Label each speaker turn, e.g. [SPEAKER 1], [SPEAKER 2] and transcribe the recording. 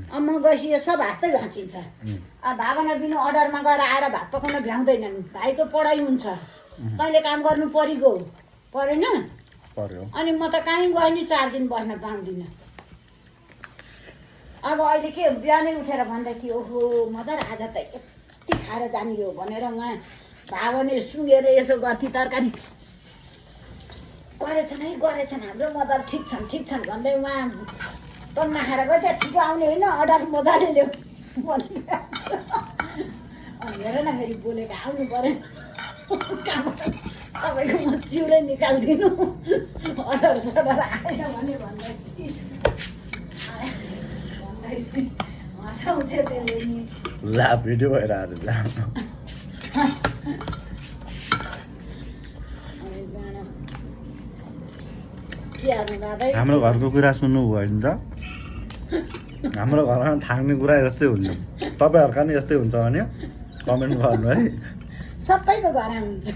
[SPEAKER 1] म गएपछि यो सब हातै भाँचिन्छ भावना बिनु अर्डरमा गएर आएर भात पकाउन भ्याउँदैनन् भाइको पढाइ हुन्छ तैँले काम गर्नु परिगयो परेन अनि म त कहीँ गएँ नि 4 दिन बस्न पाउँदिनँ अब अहिले के बिहानै उठेर भन्दै थियो ओहो मदर आज त यति खाएर जाने हो भनेर उहाँ भावने सुँगेर यसो गर्थी तरकारी गरेछन् हाम्रो मदर ठिक छन् भन्दै उहाँ तल नखाएर गयो त्यहाँ छिटो आउने होइन अर्डर मजाले ल्याऊ अनि हेर न फेरि बोलेको आउनु पऱ्यो तपाईँको म चिउरै निकालिदिनु अर्डर सडर आएन भने भन्दै हँसाउँछ त्यसले नि
[SPEAKER 2] ला भिडियो भएर आएर हाम्रो घरको कुरा सुन्नु भयो नि त हाम्रो घरमा थाङ्ने कुरा जस्तै हुन्छ तपाईँहरूका नि यस्तै हुन्छ भने कमेन्ट गर्नु है
[SPEAKER 1] सबैको घरमा हुन्छ